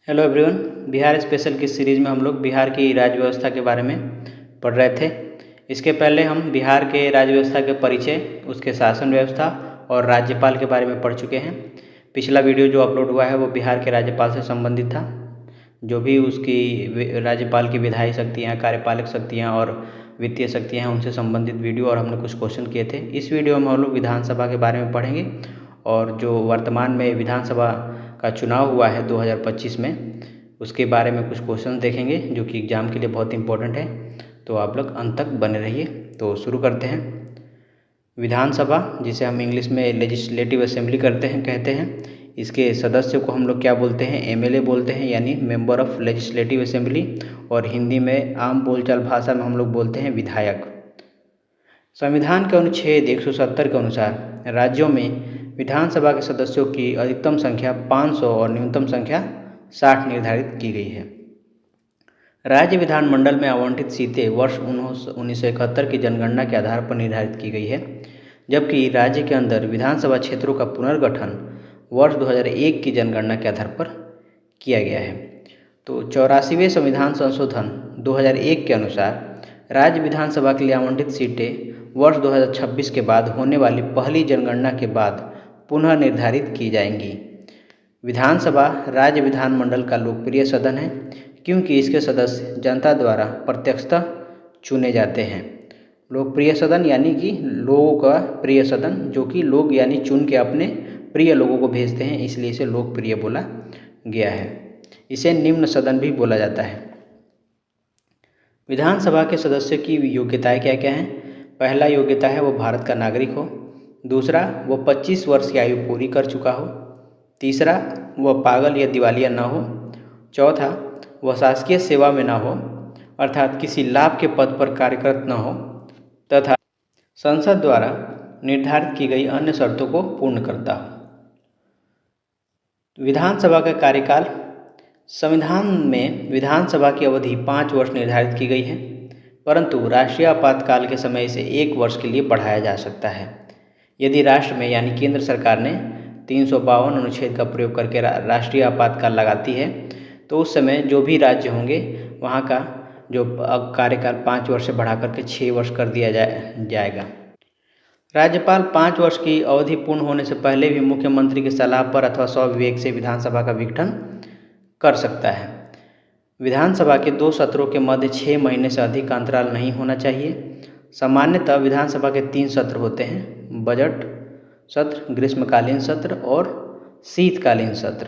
Hello everyone. Bihar special की series में हम लोग बिहार की राज्य व्यवस्था के बारे में पढ़ रहे थे। इसके पहले हम बिहार के राज्य व्यवस्था के परिचय, उसके शासन व्यवस्था और राज्यपाल के बारे में पढ़ चुके हैं। पिछला वीडियो जो अपलोड हुआ है वो बिहार के राज्यपाल से संबंधित था। जो भी उसकी राज्यपाल की विधायी शक्तियाँ, कार्यपालक शक्तियाँ और वित्तीय शक्तियाँ हैं उनसे संबंधित वीडियो, और हमने कुछ क्वेश्चन किए थे। इस वीडियो में हम लोग विधानसभा के बारे में पढ़ेंगे और जो वर्तमान में विधानसभा का चुनाव हुआ है 2025 में, उसके बारे में कुछ क्वेश्चन देखेंगे जो कि एग्ज़ाम के लिए बहुत इंपॉर्टेंट है। तो आप लोग अंत तक बने रहिए। तो शुरू करते हैं। विधानसभा, जिसे हम इंग्लिश में लेजिस्लेटिव असेंबली कहते हैं, इसके सदस्यों को हम लोग क्या बोलते हैं? एमएलए बोलते हैं, यानी मेंबर ऑफ लेजिस्लेटिव असेंबली, और हिंदी में आम बोलचाल भाषा में हम लोग बोलते हैं विधायक। संविधान के अनुच्छेद 170 के अनुसार राज्यों में विधानसभा के सदस्यों की अधिकतम संख्या 500 और न्यूनतम संख्या 60 निर्धारित की गई है। राज्य विधानमंडल में आवंटित सीटें वर्ष 1971 की जनगणना के आधार पर निर्धारित की गई है, जबकि राज्य के अंदर विधानसभा क्षेत्रों का पुनर्गठन वर्ष 2001 की जनगणना के आधार पर किया गया है। तो 84वें संविधान संशोधन 2001 के अनुसार राज्य विधानसभा के लिए आवंटित सीटें वर्ष 2026 के बाद होने वाली पहली जनगणना के बाद पुनः निर्धारित की जाएंगी। विधानसभा राज्य विधानमंडल का लोकप्रिय सदन है, क्योंकि इसके सदस्य जनता द्वारा प्रत्यक्षतः चुने जाते हैं। लोकप्रिय सदन यानी कि लोगों का प्रिय सदन, जो कि लोग यानी चुन के अपने प्रिय लोगों को भेजते हैं, इसलिए इसे लोकप्रिय बोला गया है। इसे निम्न सदन भी बोला जाता है। विधानसभा के सदस्यों की योग्यताएं क्या क्या हैं? पहला योग्यता है वो भारत का नागरिक हो। दूसरा, वो 25 वर्ष की आयु पूरी कर चुका हो। तीसरा, वह पागल या दिवालिया न हो। चौथा, वह शासकीय सेवा में न हो, अर्थात किसी लाभ के पद पर कार्यरत न हो, तथा संसद द्वारा निर्धारित की गई अन्य शर्तों को पूर्ण करता हो। विधानसभा का कार्यकाल, संविधान में विधानसभा की अवधि 5 वर्ष निर्धारित की गई है, परंतु राष्ट्रीय आपातकाल के समय इसे 1 वर्ष के लिए बढ़ाया जा सकता है। यदि राष्ट्र में यानी केंद्र सरकार ने 352 अनुच्छेद का प्रयोग करके राष्ट्रीय आपातकाल लगाती है, तो उस समय जो भी राज्य होंगे वहाँ का जो कार्यकाल 5 वर्ष से बढ़ा करके 6 वर्ष कर दिया जाएगा। राज्यपाल 5 वर्ष की अवधि पूर्ण होने से पहले भी मुख्यमंत्री की सलाह पर अथवा स्वविवेक से विधानसभा का विघटन कर सकता है। विधानसभा के 2 सत्रों के मध्य 6 महीने से अधिक का अंतराल नहीं होना चाहिए। सामान्यतः विधानसभा के 3 सत्र होते हैं: बजट सत्र, ग्रीष्मकालीन सत्र और शीतकालीन सत्र।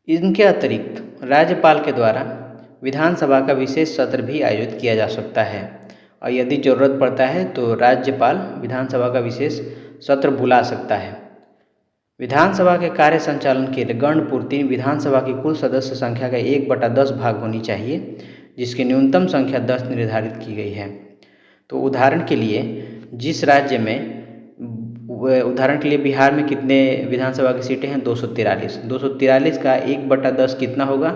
इनके अतिरिक्त राज्यपाल के द्वारा विधानसभा का विशेष सत्र भी आयोजित किया जा सकता है, और यदि जरूरत पड़ता है तो राज्यपाल विधानसभा का विशेष सत्र बुला सकता है। विधानसभा के कार्य संचालन के लिए गणपूर्ति विधानसभा की कुल सदस्य संख्या का 1/10 भाग होनी चाहिए, जिसकी न्यूनतम संख्या 10 निर्धारित की गई है। तो उदाहरण के लिए जिस राज्य में, उदाहरण के लिए बिहार में कितने विधानसभा की सीटें हैं? 243। 243 का 1/10 कितना होगा?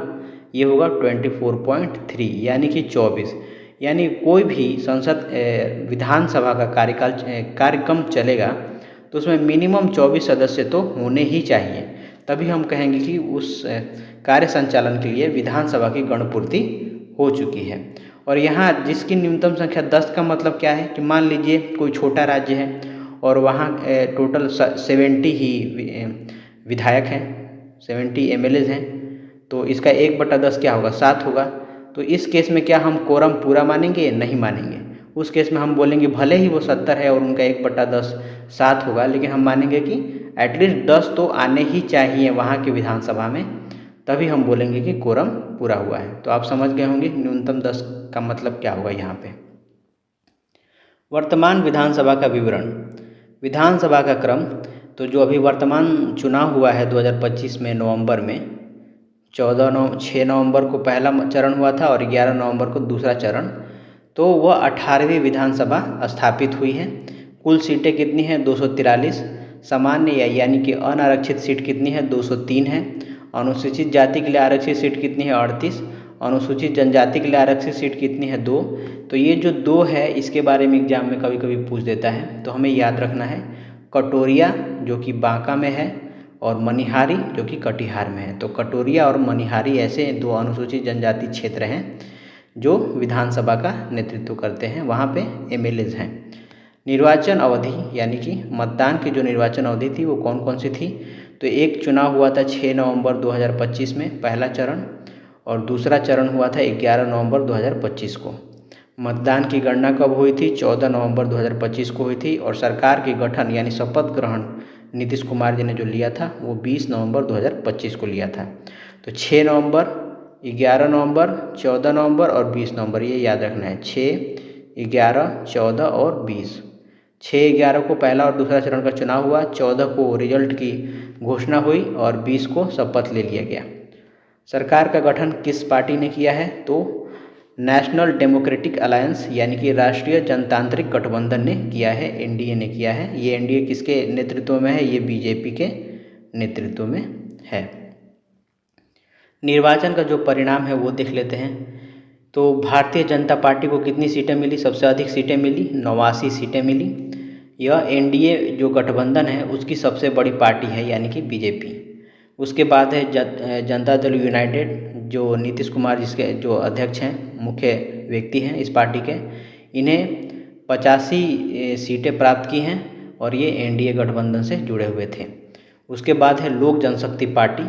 ये होगा 24.3, यानी कि 24। यानी कोई भी संसद विधानसभा का कार्यक्रम चलेगा तो उसमें मिनिमम 24 सदस्य तो होने ही चाहिए, तभी हम कहेंगे कि उस कार्य संचालन के लिए विधानसभा की गणपूर्ति हो चुकी है। और यहाँ जिसकी न्यूनतम संख्या 10 का मतलब क्या है कि मान लीजिए कोई छोटा राज्य है और वहाँ टोटल 70 ही विधायक हैं, 70 एमएलएज हैं, तो इसका 1/10 क्या होगा? 7 होगा। तो इस केस में क्या हम कोरम पूरा मानेंगे? नहीं मानेंगे। उस केस में हम बोलेंगे भले ही वो 70 है और उनका 1/10 7 होगा, लेकिन हम मानेंगे कि एटलीस्ट 10 तो आने ही चाहिए वहाँ की विधानसभा में, तभी हम बोलेंगे कि कोरम पूरा हुआ है। तो आप समझ गए होंगे न्यूनतम 10 का मतलब क्या होगा यहाँ पे। वर्तमान विधानसभा का विवरण, विधानसभा का क्रम। तो जो अभी वर्तमान चुनाव हुआ है 2025 में नवंबर में, 6 नवंबर को पहला चरण हुआ था और 11 नवंबर को दूसरा चरण। तो वह 18वीं विधानसभा स्थापित हुई है। कुल सीटें कितनी हैं? 243। सामान्य यानी कि अनारक्षित सीट कितनी है? 203 है। अनुसूचित जाति के लिए आरक्षित सीट कितनी है? 38। अनुसूचित जनजाति के लिए आरक्षित सीट कितनी है? 2। तो ये जो 2 है, इसके बारे में एग्जाम में कभी कभी पूछ देता है, तो हमें याद रखना है। कटोरिया जो कि बांका में है, और मनिहारी जो कि कटिहार में है। तो कटोरिया और मनिहारी ऐसे 2 अनुसूचित जनजाति क्षेत्र हैं जो विधानसभा का नेतृत्व करते हैं, वहाँ पे एमएलएज हैं। निर्वाचन अवधि यानी कि मतदान की जो निर्वाचन अवधि थी वो कौन कौन सी थी? तो एक चुनाव हुआ था 6 नवंबर 2025 में पहला चरण, और दूसरा चरण हुआ था 11 नवंबर 2025 को। मतदान की गणना कब हुई थी? 14 नवंबर 2025 को हुई थी, और सरकार के गठन यानी शपथ ग्रहण नीतीश कुमार जी ने जो लिया था वो 20 नवंबर 2025 को लिया था। तो 6 नवंबर, 11 नवंबर, 14 नवंबर और 20 नवंबर, ये याद रखना है। 6, 11, 14 और 20। 6/11 को पहला और दूसरा चरण का चुनाव हुआ, 14 को रिजल्ट की घोषणा हुई और 20 को शपथ ले लिया गया। सरकार का गठन किस पार्टी ने किया है? तो नेशनल डेमोक्रेटिक अलायंस यानी कि राष्ट्रीय जनतांत्रिक गठबंधन ने किया है, एनडीए ने किया है। ये एनडीए किसके नेतृत्व में है? ये बीजेपी के नेतृत्व में है। निर्वाचन का जो परिणाम है वो देख लेते हैं। तो भारतीय जनता पार्टी को कितनी सीटें मिली? सबसे अधिक सीटें मिली, 89 सीटें मिली। यह एनडीए जो गठबंधन है उसकी सबसे बड़ी पार्टी है यानी कि बीजेपी। उसके बाद है जनता दल यूनाइटेड, जो नीतीश कुमार जिसके जो अध्यक्ष हैं, मुख्य व्यक्ति हैं इस पार्टी के। इन्हें 85 सीटें प्राप्त की हैं और ये एनडीए गठबंधन से जुड़े हुए थे। उसके बाद है लोक जनशक्ति पार्टी,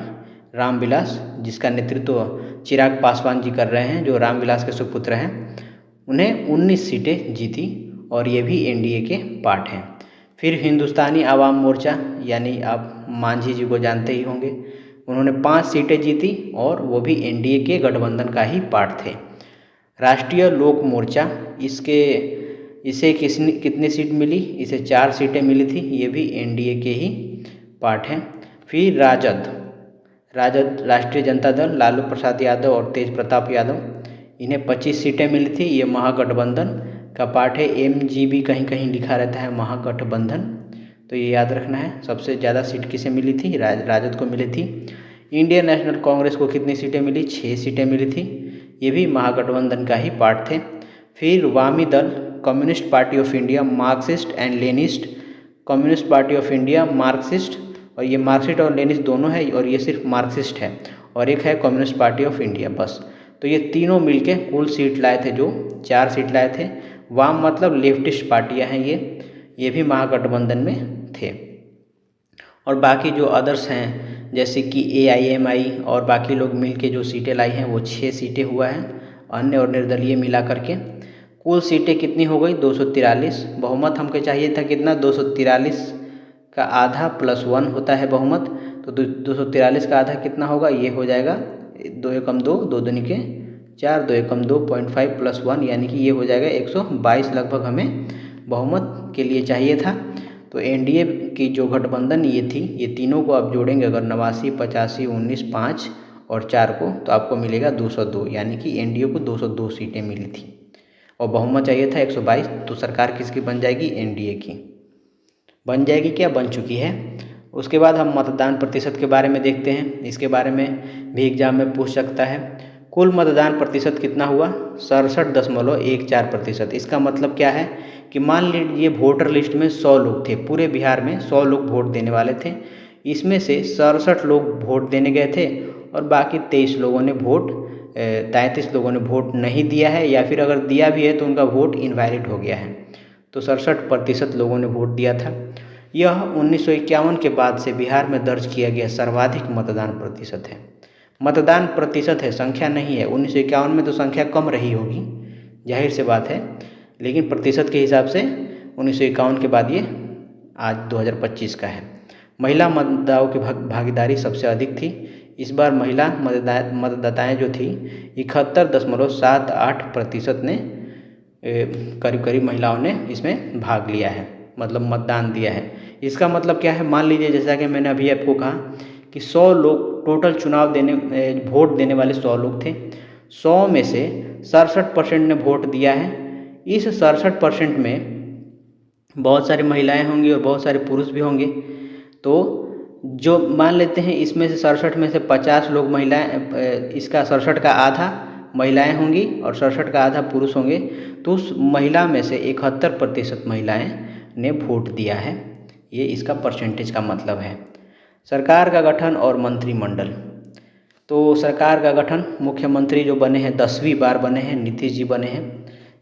रामविलास, जिसका नेतृत्व चिराग पासवान जी कर रहे हैं, जो रामविलास के सुपुत्र हैं। उन्हें 19 सीटें जीती और ये भी एनडीए के पार्ट हैं। फिर हिंदुस्तानी आवाम मोर्चा यानी आप मांझी जी को जानते ही होंगे, उन्होंने 5 सीटें जीती और वो भी एनडीए के गठबंधन का ही पार्ट थे। राष्ट्रीय लोक मोर्चा, इसे कितनी सीट मिली? इसे 4 सीटें मिली थी, ये भी एनडीए के ही पार्ट हैं। फिर राजद राष्ट्रीय जनता दल, लालू प्रसाद यादव और तेज प्रताप यादव, इन्हें 25 सीटें मिली थी, ये महागठबंधन का पार्ट है। एमजीबी कहीं कहीं लिखा रहता है महागठबंधन, तो ये याद रखना है। सबसे ज़्यादा सीट किसे मिली थी? राजद को मिली थी। इंडियन नेशनल कांग्रेस को कितनी सीटें मिली? 6 सीटें मिली थी, ये भी महागठबंधन का ही पार्ट थे। फिर वामी दल, communist party of India, Marxist and Leninist, communist party of India, Marxist, और ये मार्क्सिस्ट और लेनिस्ट दोनों है, और ये सिर्फ मार्क्सिस्ट है, और एक है कम्युनिस्ट पार्टी ऑफ इंडिया, बस। तो ये तीनों मिलके कुल सीट लाए थे, जो 4 सीट लाए थे। वाम मतलब लेफ्टिस्ट पार्टियां हैं ये भी महागठबंधन में थे। और बाकी जो अदर्स हैं जैसे कि एआईएमआई और बाकी लोग मिलके जो सीटें लाई हैं वो 6 सीटें हुआ है, अन्य और निर्दलीय मिला करके। कुल सीटें कितनी हो गई? 243। बहुमत हमको चाहिए था कितना? 243 का आधा +1 होता है बहुमत, तो 243 का आधा कितना होगा? ये हो जाएगा 2 एकम 2, 2 दूनी के 4, 2 एकम 2, 0.5 + 1, यानी कि ये हो जाएगा 122 लगभग हमें बहुमत के लिए चाहिए था। तो एनडीए की जो गठबंधन ये थी, ये तीनों को आप जोड़ेंगे अगर 89, 85, 19, 5 और 4 को, तो आपको मिलेगा 202, यानी कि एनडीए को 202 सीटें मिली थी और बहुमत चाहिए था 122। तो सरकार किसकी बन जाएगी? एनडीए की बन जाएगी, क्या बन चुकी है। उसके बाद हम मतदान प्रतिशत के बारे में देखते हैं। इसके बारे में भी एग्जाम में पूछ सकता है। कुल मतदान प्रतिशत कितना हुआ? 67.14%। इसका मतलब क्या है कि मान लीजिए वोटर लिस्ट में 100 लोग थे, पूरे बिहार में 100 लोग वोट देने वाले थे, इसमें से 67 लोग वोट देने गए थे और बाकी 33 लोगों ने वोट नहीं दिया है, या फिर अगर दिया भी है तो उनका वोट इनवैलिड हो गया है। तो 67% लोगों ने वोट दिया था। यह 1951 के बाद से बिहार में दर्ज किया गया सर्वाधिक मतदान प्रतिशत है। मतदान प्रतिशत है, संख्या नहीं है। 1951 में तो संख्या कम रही होगी, जाहिर से बात है, लेकिन प्रतिशत के हिसाब से 1951 के बाद ये आज 2025 का है। महिला मतदाताओं की भागीदारी सबसे अधिक थी। इस बार महिला मतदाताएँ जो थी 71.78% ने करीब महिलाओं ने इसमें भाग लिया है, मतलब मतदान दिया है। इसका मतलब क्या है? मान लीजिए जैसा कि मैंने अभी आपको कहा कि 100 लोग टोटल वोट देने वाले 100 लोग थे, 100 में से 67% ने वोट दिया है। इस 67% में बहुत सारी महिलाएं होंगी और बहुत सारे पुरुष भी होंगे। तो जो मान लेते हैं इसमें से 67 में से 50 लोग महिलाएं, इसका 67 का आधा महिलाएं होंगी और 67 का आधा पुरुष होंगे। तो उस महिला में से 71% महिलाएं ने वोट दिया है, ये इसका परसेंटेज का मतलब है। सरकार का गठन और मंत्रिमंडल। तो सरकार का गठन, मुख्यमंत्री जो बने हैं 10वीं बार बने हैं, नीतीश जी बने हैं।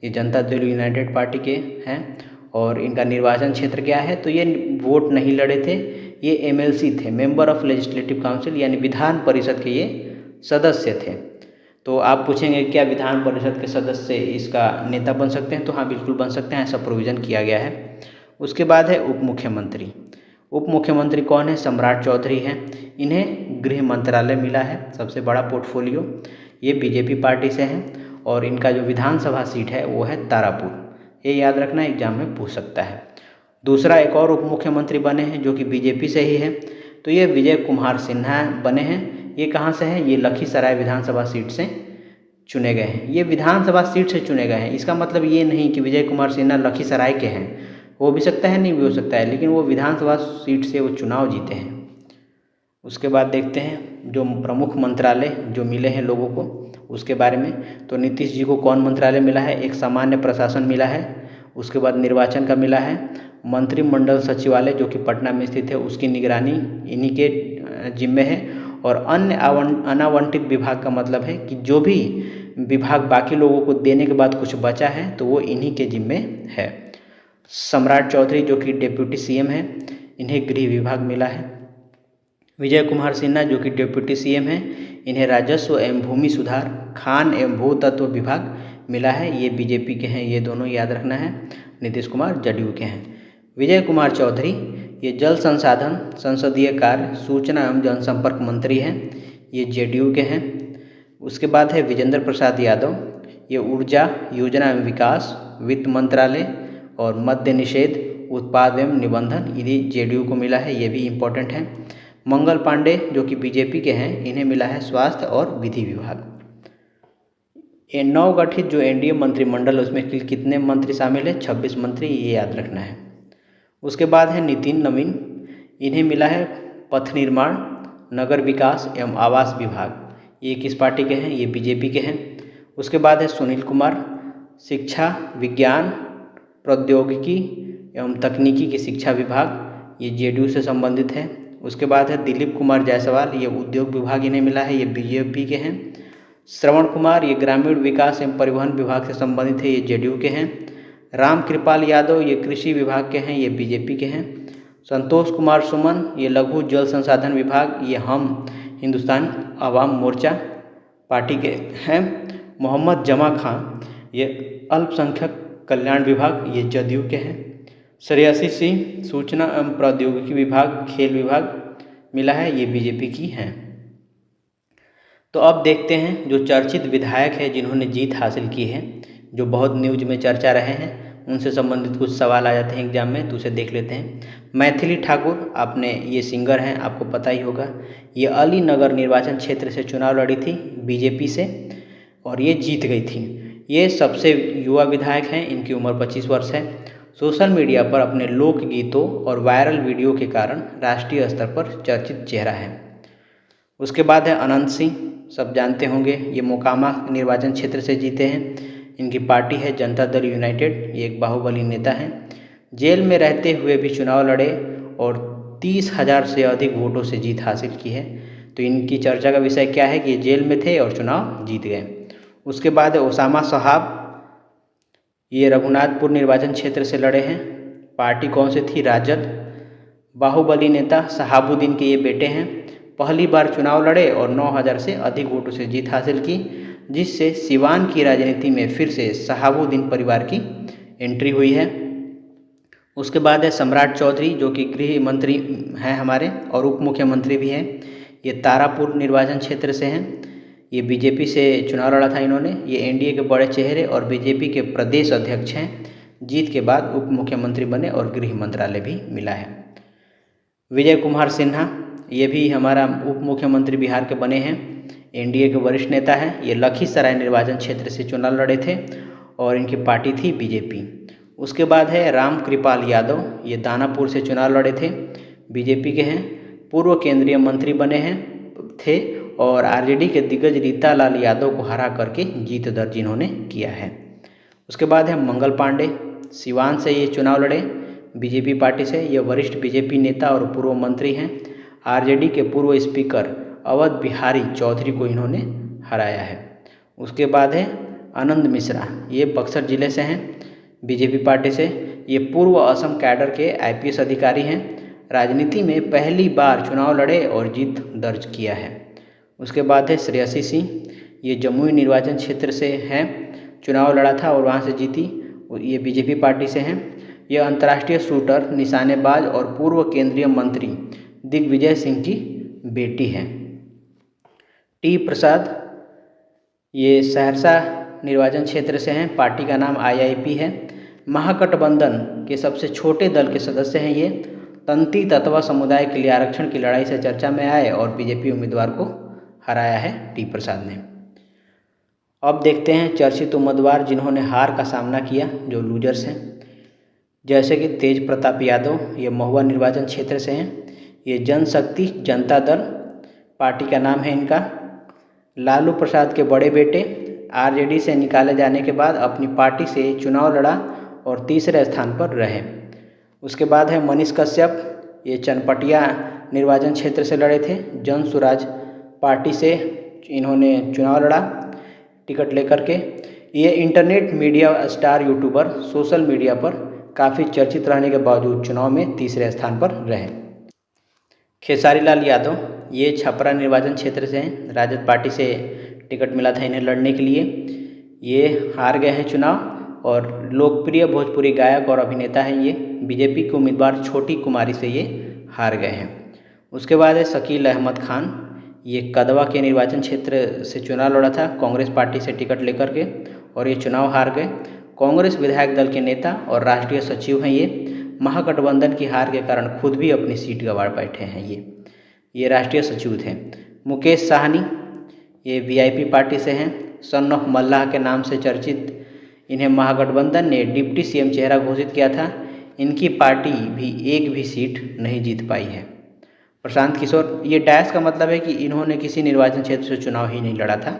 ये जनता दल यूनाइटेड पार्टी के हैं और इनका निर्वाचन क्षेत्र क्या है, तो ये वोट नहीं लड़े थे, ये MLC थे, मेंबर ऑफ लेजिस्लेटिव काउंसिल, यानी विधान परिषद के ये सदस्य थे। तो आप पूछेंगे क्या विधान परिषद के सदस्य इसका नेता बन सकते हैं, तो हाँ बिल्कुल बन सकते हैं, ऐसा प्रोविज़न किया गया है। उसके बाद है उप मुख्यमंत्री। उप मुख्यमंत्री कौन है? सम्राट चौधरी हैं। इन्हें गृह मंत्रालय मिला है, सबसे बड़ा पोर्टफोलियो। ये BJP पार्टी से हैं और इनका जो विधानसभा सीट है वो है तारापुर। ये याद रखना, एग्जाम में पूछ सकता है। दूसरा एक और उप मुख्यमंत्री बने हैं जो कि BJP से ही है, तो ये विजय कुमार सिन्हा बने हैं। ये कहाँ से हैं? ये लखीसराय विधानसभा सीट से चुने गए हैं। ये विधानसभा सीट से चुने गए हैं, इसका मतलब ये नहीं कि विजय कुमार सिन्हा लखीसराय के हैं, हो भी सकता है नहीं भी हो सकता है, लेकिन वो विधानसभा सीट से वो चुनाव जीते हैं। उसके बाद देखते हैं जो प्रमुख मंत्रालय जो मिले हैं लोगों को उसके बारे में। तो नीतीश जी को कौन मंत्रालय मिला है? एक सामान्य प्रशासन मिला है, उसके बाद निर्वाचन का मिला है, मंत्रिमंडल सचिवालय जो कि पटना में स्थित है उसकी निगरानी इन्हीं के जिम्मे है, और अन्य अनावंटित विभाग का मतलब है कि जो भी विभाग बाकी लोगों को देने के बाद कुछ बचा है तो वो इन्हीं के जिम्मे है। सम्राट चौधरी जो कि डिप्टी CM है, इन्हें गृह विभाग मिला है। विजय कुमार सिन्हा जो कि डिप्टी CM है, इन्हें राजस्व एवं भूमि सुधार, खान एवं भूतत्व विभाग मिला है। ये BJP के हैं, ये दोनों याद रखना है। नीतीश कुमार जदयू के हैं। विजय कुमार चौधरी ये जल संसाधन, संसदीय कार्य, सूचना एवं जनसंपर्क मंत्री हैं, ये JDU के हैं। उसके बाद है विजेंद्र प्रसाद यादव, ये ऊर्जा, योजना एवं विकास, वित्त मंत्रालय और मद्य निषेध, उत्पाद एवं निबंधन, इन्हें JDU को मिला है, ये भी इम्पोर्टेंट है। मंगल पांडे जो कि BJP के हैं, इन्हें मिला है स्वास्थ्य और विधि विभाग। ये नवगठित जो NDA मंत्रिमंडल उसमें कितने मंत्री शामिल है? 26 मंत्री, ये याद रखना है। उसके बाद है नितिन नवीन, इन्हें मिला है पथ निर्माण, नगर विकास एवं आवास विभाग। ये किस पार्टी के हैं? ये BJP के हैं। उसके बाद है सुनील कुमार, शिक्षा, विज्ञान, प्रौद्योगिकी एवं तकनीकी की शिक्षा विभाग, ये JDU से संबंधित है। उसके बाद है दिलीप कुमार जायसवाल, ये उद्योग विभाग इन्हें मिला है, ये BJP के हैं। श्रवण कुमार ये ग्रामीण विकास एवं परिवहन विभाग से संबंधित है, ये JDU के हैं। राम कृपाल यादव ये कृषि विभाग के हैं, ये BJP के हैं। संतोष कुमार सुमन ये लघु जल संसाधन विभाग, ये हम हिंदुस्तान आवाम मोर्चा पार्टी के हैं। मोहम्मद जमा खां ये अल्पसंख्यक कल्याण विभाग, ये जदयू के हैं। श्रेयसी सिंह सूचना एवं प्रौद्योगिकी विभाग, खेल विभाग मिला है, ये BJP की हैं। तो अब देखते हैं जो चर्चित विधायक है जिन्होंने जीत हासिल की है, जो बहुत न्यूज में चर्चा रहे हैं, उनसे संबंधित कुछ सवाल आ जाते हैं एग्जाम में, तो उसे देख लेते हैं। मैथिली ठाकुर, आपने ये सिंगर हैं, आपको पता ही होगा, ये अलीनगर निर्वाचन क्षेत्र से चुनाव लड़ी थी BJP से और ये जीत गई थी। ये सबसे युवा विधायक हैं, इनकी उम्र 25 वर्ष है। सोशल मीडिया पर अपने लोकगीतों और वायरल वीडियो के कारण राष्ट्रीय स्तर पर चर्चित चेहरा है। उसके बाद है अनंत सिंह, सब जानते होंगे, ये मोकामा निर्वाचन क्षेत्र से जीते हैं। इनकी पार्टी है जनता दल यूनाइटेड, ये एक बाहुबली नेता हैं। जेल में रहते हुए भी चुनाव लड़े और 30,000 से अधिक वोटों से जीत हासिल की है। तो इनकी चर्चा का विषय क्या है कि ये जेल में थे और चुनाव जीत गए। उसके बाद है ओसामा साहब, ये रघुनाथपुर निर्वाचन क्षेत्र से लड़े हैं। पार्टी कौन सी थी? राजद। बाहुबली नेता शहाबुद्दीन के ये बेटे हैं। पहली बार चुनाव लड़े और 9,000 से अधिक वोटों से जीत हासिल की, जिससे सिवान की राजनीति में फिर से शहाबुद्दीन परिवार की एंट्री हुई है। उसके बाद है सम्राट चौधरी जो कि गृह मंत्री हैं हमारे और उप मुख्यमंत्री भी हैं। ये तारापुर निर्वाचन क्षेत्र से हैं। ये BJP से चुनाव लड़ा था इन्होंने। ये NDA के बड़े चेहरे और BJP के प्रदेश अध्यक्ष हैं। जीत के बाद उप मुख्यमंत्री बने और गृह मंत्रालय भी मिला है। विजय कुमार सिन्हा, ये भी हमारा उप मुख्यमंत्री बिहार के बने हैं। NDA के वरिष्ठ नेता हैं। ये लखीसराय निर्वाचन क्षेत्र से चुनाव लड़े थे और इनकी पार्टी थी BJP। उसके बाद है राम कृपाल यादव, ये दानापुर से चुनाव लड़े थे, BJP के हैं। पूर्व केंद्रीय मंत्री बने थे और RJD के दिग्गज रीता लाल यादव को हरा करके जीत दर्ज इन्होंने किया है। उसके बाद है मंगल पांडे, सिवान से ये चुनाव लड़े BJP पार्टी से। ये वरिष्ठ BJP नेता और पूर्व मंत्री हैं। आरजेडी के पूर्व स्पीकर अवध बिहारी चौधरी को इन्होंने हराया है। उसके बाद है आनंद मिश्रा, ये बक्सर जिले से हैं, बीजेपी पार्टी से। ये पूर्व असम कैडर के आईपीएस अधिकारी हैं। राजनीति में पहली बार चुनाव लड़े और जीत दर्ज किया है। उसके बाद है श्रेयसी सिंह, ये जमुई निर्वाचन क्षेत्र से हैं, चुनाव लड़ा था और वहाँ से जीती। ये बीजेपी पार्टी से हैं। ये अंतर्राष्ट्रीय शूटर, निशानेबाज और पूर्व केंद्रीय मंत्री दिग्विजय सिंह की बेटी हैं। टी प्रसाद, ये सहरसा निर्वाचन क्षेत्र से हैं, पार्टी का नाम आईआईपी है। महागठबंधन के सबसे छोटे दल के सदस्य हैं ये। तंती तत्वा समुदाय के लिए आरक्षण की लड़ाई से चर्चा में आए और बीजेपी उम्मीदवार को हराया है टी प्रसाद ने। अब देखते हैं चर्चित उम्मीदवार जिन्होंने हार का सामना किया, जो लूजर्स हैं, जैसे कि तेज प्रताप यादव, ये महुआ निर्वाचन क्षेत्र से हैं। ये जनशक्ति जनता दल पार्टी का नाम है इनका। लालू प्रसाद के बड़े बेटे आरजेडी से निकाले जाने के बाद अपनी पार्टी से चुनाव लड़ा और तीसरे स्थान पर रहे। उसके बाद है मनीष कश्यप, ये चनपटिया निर्वाचन क्षेत्र से लड़े थे। जन स्वराज पार्टी से इन्होंने चुनाव लड़ा टिकट लेकर के। ये internet media star YouTuber, social media पर काफ़ी चर्चित रहने के बावजूद चुनाव में तीसरे स्थान पर रहे। खेसारी लाल यादव, ये छपरा निर्वाचन क्षेत्र से हैं, राजद पार्टी से टिकट मिला था इन्हें लड़ने के लिए। ये हार गए हैं चुनाव और लोकप्रिय भोजपुरी गायक और अभिनेता हैं ये। बीजेपी के उम्मीदवार छोटी कुमारी से ये हार गए हैं। उसके बाद है शकील अहमद खान, ये कदवा के निर्वाचन क्षेत्र से चुनाव लड़ा था कांग्रेस पार्टी से टिकट लेकर के और ये चुनाव हार गए। कांग्रेस विधायक दल के नेता और राष्ट्रीय सचिव हैं ये। महागठबंधन की हार के कारण खुद भी अपनी सीट गंवा बैठे हैं ये राष्ट्रीय सचिव थे। मुकेश साहनी, ये वीआईपी पार्टी से हैं, सन ऑफ मल्लाह के नाम से चर्चित। इन्हें महागठबंधन ने डिप्टी सीएम चेहरा घोषित किया था। इनकी पार्टी भी एक भी सीट नहीं जीत पाई है। प्रशांत किशोर, ये डैश का मतलब है कि इन्होंने किसी निर्वाचन क्षेत्र से चुनाव ही नहीं लड़ा था।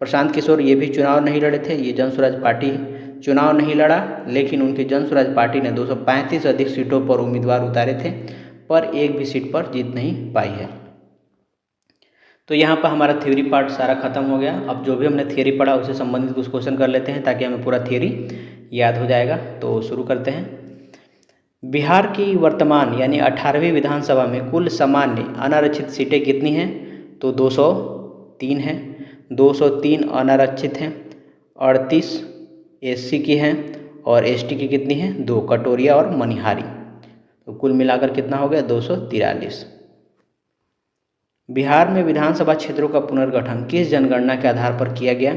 प्रशांत किशोर ये भी चुनाव नहीं लड़े थे। ये जन स्वराज पार्टी चुनाव नहीं लड़ा, लेकिन उनकी जन स्वराज पार्टी ने 235 अधिक सीटों पर उम्मीदवार उतारे थे, पर एक भी सीट पर जीत नहीं पाई है। तो यहाँ पर हमारा थ्योरी पार्ट सारा खत्म हो गया। अब जो भी हमने थ्योरी पढ़ा उससे संबंधित कुछ क्वेश्चन कर लेते हैं ताकि हमें पूरा थ्योरी याद हो जाएगा। तो शुरू करते हैं। बिहार की वर्तमान यानी 18वीं विधानसभा में कुल सामान्य अनारक्षित सीटें कितनी हैं? तो 203 हैं। 203 अनारक्षित हैं, 38 एससी की हैं और एसटी की कितनी हैं? 2, कटोरिया और मनिहारी। तो कुल मिलाकर कितना हो गया? 243। बिहार में विधानसभा क्षेत्रों का पुनर्गठन किस जनगणना के आधार पर किया गया?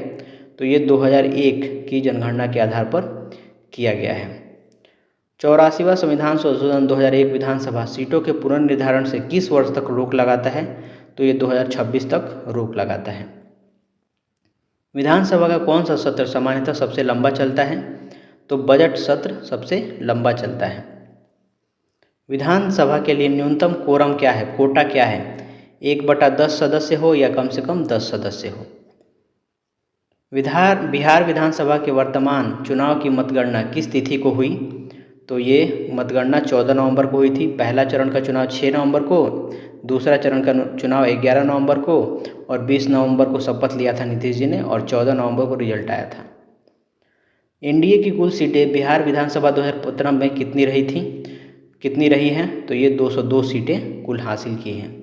तो ये 2001 की जनगणना के आधार पर किया गया है। 84वां संविधान संशोधन 2001 विधानसभा सीटों के पुनर्निर्धारण से किस वर्ष तक रोक लगाता है? तो ये 2026 तक रोक लगाता है। विधानसभा का कौन सा सत्र सामान्यतः सबसे लंबा चलता है? तो बजट सत्र सबसे लंबा चलता है। विधानसभा के लिए न्यूनतम कोरम क्या है, कोटा क्या है? 1/10 सदस्य हो या कम से कम 10 सदस्य हो। बिहार विधानसभा के वर्तमान चुनाव की मतगणना किस तिथि को हुई? तो ये मतगणना 14 नवंबर को हुई थी। पहला चरण का चुनाव 6 नवंबर को, दूसरा चरण का चुनाव 11 नवंबर को और 20 नवंबर को शपथ लिया था नीतीश जी ने और 14 नवंबर को रिजल्ट आया था। एनडीए की कुल सीटें बिहार विधानसभा 2015 में कितनी रही हैं? तो ये 202 सीटें कुल हासिल की हैं।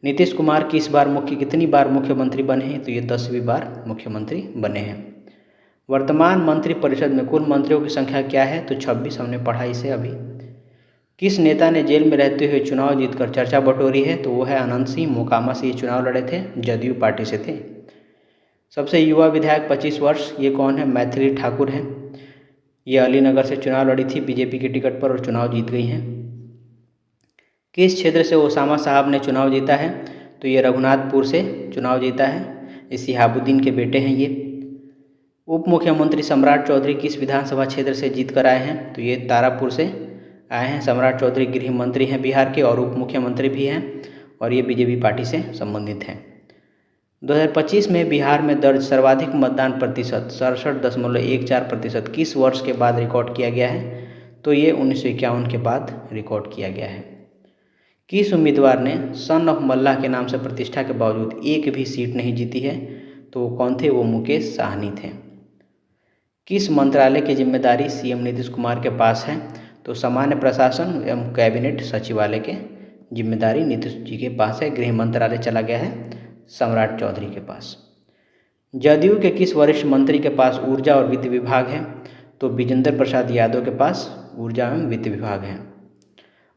नीतीश कुमार कितनी बार मुख्यमंत्री बने हैं? तो ये 10वीं बार मुख्यमंत्री बने हैं। वर्तमान मंत्रिपरिषद में कुल मंत्रियों की संख्या क्या है? तो 26, हमने पढ़ा इसे अभी। किस नेता ने जेल में रहते हुए चुनाव जीतकर चर्चा बटोरी है? तो वो है अनंत सिंह, मोकामा से ये चुनाव लड़े थे, जदयू पार्टी से थे। सबसे युवा विधायक 25 वर्ष, ये कौन है? मैथिली ठाकुर हैं। ये अलीनगर से चुनाव लड़ी थी बीजेपी के टिकट पर और चुनाव जीत गई हैं। किस क्षेत्र से ओसामा साहब ने चुनाव जीता है? तो ये रघुनाथपुर से चुनाव जीता है। ये शिहाबुद्दीन के बेटे हैं ये। उप मुख्यमंत्री सम्राट चौधरी किस विधानसभा क्षेत्र से जीत कर आए हैं? तो ये तारापुर से आए हैं। सम्राट चौधरी गृह मंत्री हैं बिहार के और उप मुख्यमंत्री भी हैं और ये बीजेपी पार्टी से संबंधित हैं। 2025 में बिहार में दर्ज सर्वाधिक मतदान प्रतिशत 67.14% किस वर्ष के बाद रिकॉर्ड किया गया है? तो ये 1951 के बाद रिकॉर्ड किया गया है। किस उम्मीदवार ने सन ऑफ मल्लाह के नाम से प्रतिष्ठा के बावजूद एक भी सीट नहीं जीती है? तो वो कौन थे? वो मुकेश साहनी थे। किस मंत्रालय की जिम्मेदारी सीएम नीतीश कुमार के पास है? तो सामान्य प्रशासन एवं कैबिनेट सचिवालय के जिम्मेदारी नीतीश जी के पास है। गृह मंत्रालय चला गया है सम्राट चौधरी के पास। जदयू के किस वरिष्ठ मंत्री के पास ऊर्जा और वित्त विभाग है? तो विजेंद्र प्रसाद यादव के पास ऊर्जा एवं वित्त विभाग है।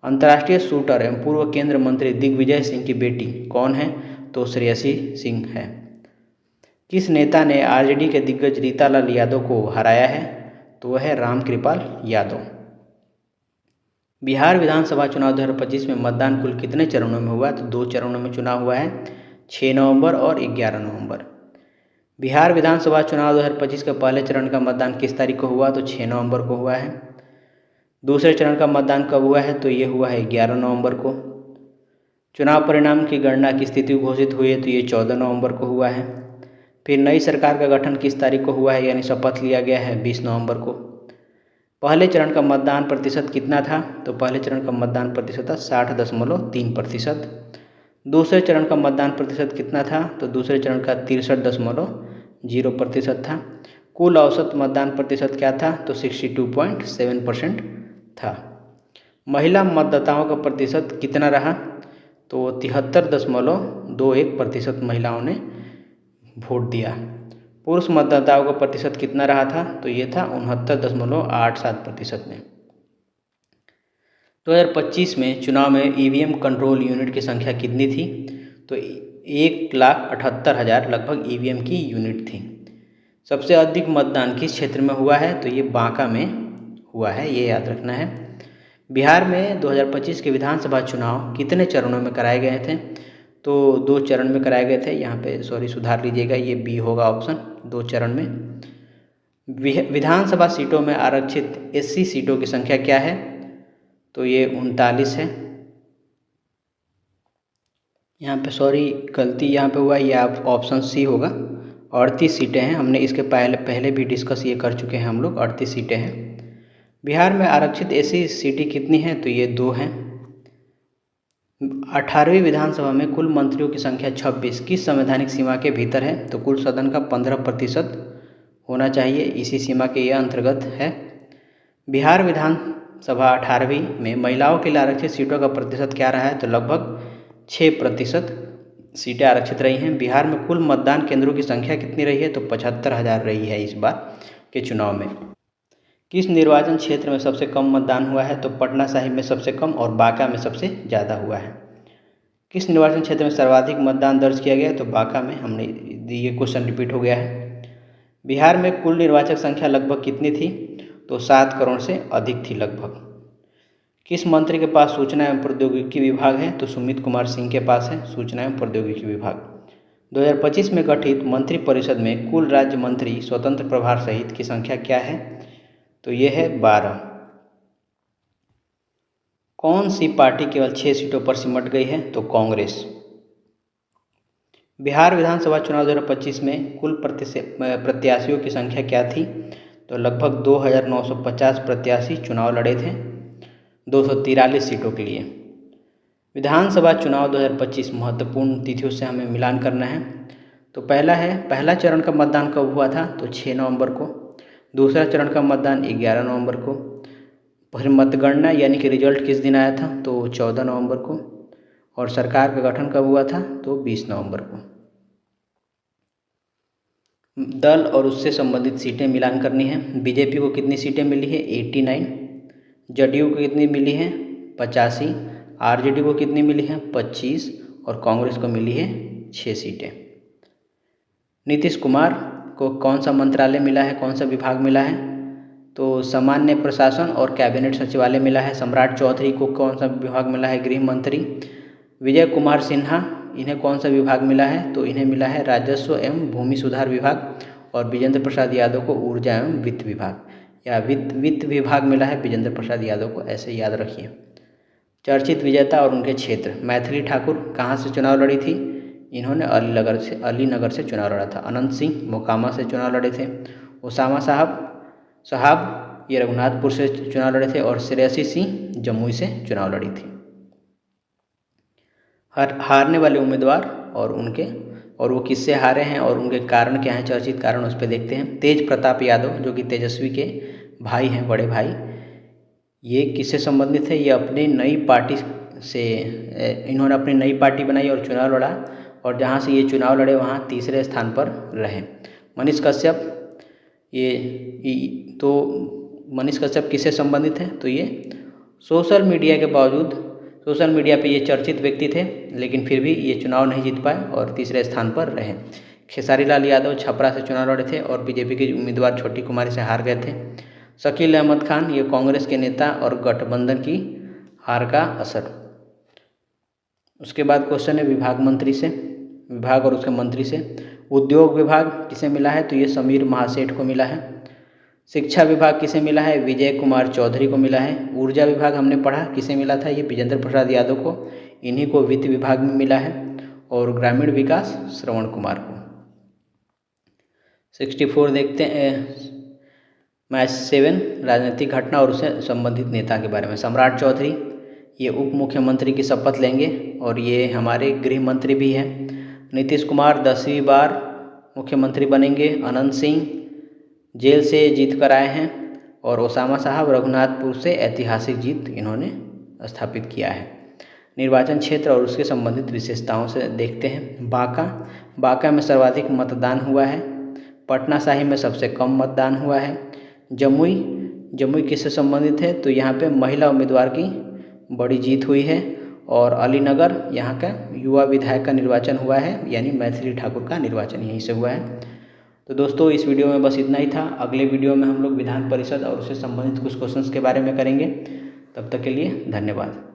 अंतर्राष्ट्रीय शूटर एवं पूर्व केंद्रीय मंत्री दिग्विजय सिंह की बेटी कौन है? तो श्रेयसी सिंह है। किस नेता ने आरजेडी के दिग्गज रीतालाल यादव को हराया है? तो वह है रामकृपाल यादव। बिहार विधानसभा चुनाव 2025 में मतदान कुल कितने चरणों में हुआ? तो 2 चरणों में चुनाव हुआ है, 6 नवंबर और 11 नवंबर। बिहार विधानसभा चुनाव 2025 के पहले चरण का मतदान किस तारीख को हुआ? तो 6 नवंबर को हुआ है। दूसरे चरण का मतदान कब हुआ है? तो ये हुआ है 11 नवंबर को। चुनाव परिणाम की गणना किस तिथि को घोषित हुई है? तो ये 14 नवंबर को हुआ है। फिर नई सरकार का गठन किस तारीख को हुआ है, यानी शपथ लिया गया है? 20 नवंबर को। पहले चरण का मतदान प्रतिशत कितना था? तो पहले चरण का मतदान प्रतिशत था 60.3%। दूसरे चरण का मतदान प्रतिशत कितना था? तो दूसरे चरण का 63.0% था। कुल औसत मतदान प्रतिशत क्या था? तो 62.7% था। महिला मतदाताओं का प्रतिशत कितना रहा? तो 73.21% महिलाओं ने वोट दिया। पुरुष मतदाताओं का प्रतिशत कितना रहा था? तो ये था 69.87% में। 2025 में चुनाव में ईवीएम कंट्रोल यूनिट की संख्या कितनी थी? तो 1,78,000 लगभग ईवीएम की यूनिट थी। सबसे अधिक मतदान किस क्षेत्र में हुआ है? तो ये बांका में हुआ है, ये याद रखना है। बिहार में 2025 के विधानसभा चुनाव कितने चरणों में कराए गए थे? तो 2 चरण में कराए गए थे। यहाँ पे सुधार लीजिएगा, ये बी होगा ऑप्शन, 2 चरण में। विधानसभा सीटों में आरक्षित एससी सीटों की संख्या क्या है? तो ये 39 है। यहाँ पे गलती यहाँ पे हुआ, ये आप ऑप्शन सी होगा। 38 सीटें हैं। हमने इसके पहले भी डिस्कस ये कर चुके हैं हम लोग। 38 सीटें हैं। बिहार में आरक्षित एससी सीटें कितनी हैं? तो ये 2 हैं। 18वीं विधानसभा में कुल मंत्रियों की संख्या 26 किस संवैधानिक सीमा के भीतर है? तो कुल सदन का 15% होना चाहिए, इसी सीमा के यह अंतर्गत है। बिहार विधानसभा 18वीं में महिलाओं के लिए आरक्षित सीटों का प्रतिशत क्या रहा है? तो लगभग 6% सीटें आरक्षित रही हैं। बिहार में कुल मतदान केंद्रों की संख्या कितनी रही है? तो 75,000 रही है इस बार के चुनाव में। किस निर्वाचन क्षेत्र में सबसे कम मतदान हुआ है? तो पटना साहिब में सबसे कम और बांका में सबसे ज़्यादा हुआ है। किस निर्वाचन क्षेत्र में सर्वाधिक मतदान दर्ज किया गया? तो बांका में। हमने ये क्वेश्चन रिपीट हो गया है। बिहार में कुल निर्वाचक संख्या लगभग कितनी थी? तो 7 करोड़ से अधिक थी लगभग। किस मंत्री के पास सूचना एवं प्रौद्योगिकी विभाग है? तो सुमित कुमार सिंह के पास है सूचना एवं प्रौद्योगिकी विभाग। 2025 में गठित मंत्रिपरिषद में कुल राज्य मंत्री स्वतंत्र प्रभार सहित की संख्या क्या है? तो ये है 12। कौन सी पार्टी केवल 6 सीटों पर सिमट गई है? तो कांग्रेस। बिहार विधानसभा चुनाव 2025 में कुल प्रत्याशियों की संख्या क्या थी? तो लगभग 2,950 प्रत्याशी चुनाव लड़े थे 243 सीटों के लिए। विधानसभा चुनाव 2025 महत्वपूर्ण तिथियों से हमें मिलान करना है। तो पहला चरण का मतदान कब हुआ था? तो 6 नवंबर को। दूसरा चरण का मतदान 11 नवंबर को। फिर मतगणना यानी कि रिजल्ट किस दिन आया था? तो 14 नवंबर को। और सरकार का गठन कब हुआ था? तो 20 नवंबर को। दल और उससे संबंधित सीटें मिलान करनी है। बीजेपी को कितनी सीटें मिली है? 89। जदयू को कितनी मिली है? 85। आरजेडी को कितनी मिली है? 25। और कांग्रेस को मिली है 6 सीटें। नीतीश कुमार को कौन सा मंत्रालय मिला है, कौन सा विभाग मिला है? तो सामान्य प्रशासन और कैबिनेट सचिवालय मिला है। सम्राट चौधरी को कौन सा विभाग मिला है? गृह मंत्री। विजय कुमार सिन्हा, इन्हें कौन सा विभाग मिला है? तो इन्हें मिला है राजस्व एवं भूमि सुधार विभाग। और विजेंद्र प्रसाद यादव को ऊर्जा एवं वित्त विभाग या वित्त विभाग मिला है विजेंद्र प्रसाद यादव को, ऐसे याद रखिए। चर्चित विजेता और उनके क्षेत्र। मैथिली ठाकुर कहाँ से चुनाव लड़ी थी? इन्होंने अलीनगर से चुनाव लड़ा था। अनंत सिंह मोकामा से चुनाव लड़े थे। उसामा साहब ये रघुनाथपुर से चुनाव लड़े थे। और श्रेयसी सिंह जमुई से चुनाव लड़ी थी। हारने वाले उम्मीदवार और वो किससे हारे हैं और उनके कारण क्या हैं, चर्चित कारण उस पर देखते हैं। तेज प्रताप यादव जो कि तेजस्वी के भाई हैं, बड़े भाई, ये किससे संबंधित है? ये अपनी नई पार्टी से, इन्होंने अपनी नई पार्टी बनाई और चुनाव लड़ा, और जहाँ से ये चुनाव लड़े वहाँ तीसरे स्थान पर रहे। मनीष कश्यप, मनीष कश्यप किससे संबंधित है? तो ये सोशल मीडिया पे ये चर्चित व्यक्ति थे, लेकिन फिर भी ये चुनाव नहीं जीत पाए और तीसरे स्थान पर रहे। खेसारी लाल यादव छपरा से चुनाव लड़े थे और बीजेपी के उम्मीदवार छोटी कुमारी से हार गए थे। शकील अहमद खान, ये कांग्रेस के नेता और गठबंधन की हार का असर। उसके बाद क्वेश्चन है विभाग और उसके मंत्री से। उद्योग विभाग किसे मिला है? तो ये समीर महासेठ को मिला है। शिक्षा विभाग किसे मिला है? विजय कुमार चौधरी को मिला है। ऊर्जा विभाग हमने पढ़ा किसे मिला था? ये विजेंद्र प्रसाद यादव को, इन्हीं को वित्त विभाग में मिला है। और ग्रामीण विकास श्रवण कुमार को। 64 देखते हैं, मैच 7 राजनीतिक घटना और उससे संबंधित नेता के बारे में। सम्राट चौधरी, ये उप मुख्यमंत्री की शपथ लेंगे और ये हमारे गृह मंत्री भी हैं। नीतीश कुमार 10वीं बार मुख्यमंत्री बनेंगे। अनंत सिंह जेल से जीत कर आए हैं। और ओसामा साहब रघुनाथपुर से ऐतिहासिक जीत इन्होंने स्थापित किया है। निर्वाचन क्षेत्र और उसके संबंधित विशेषताओं से देखते हैं। बांका में सर्वाधिक मतदान हुआ है। पटना साहिब में सबसे कम मतदान हुआ है। जमुई किससे संबंधित है? तो यहाँ पे महिला उम्मीदवार की बड़ी जीत हुई है। और अलीनगर, यहाँ का युवा विधायक का निर्वाचन हुआ है, यानी मैथिली ठाकुर का निर्वाचन यहीं से हुआ है। तो दोस्तों इस वीडियो में बस इतना ही था। अगले वीडियो में हम लोग विधान परिषद और उससे संबंधित कुछ क्वेश्चंस के बारे में करेंगे। तब तक के लिए धन्यवाद।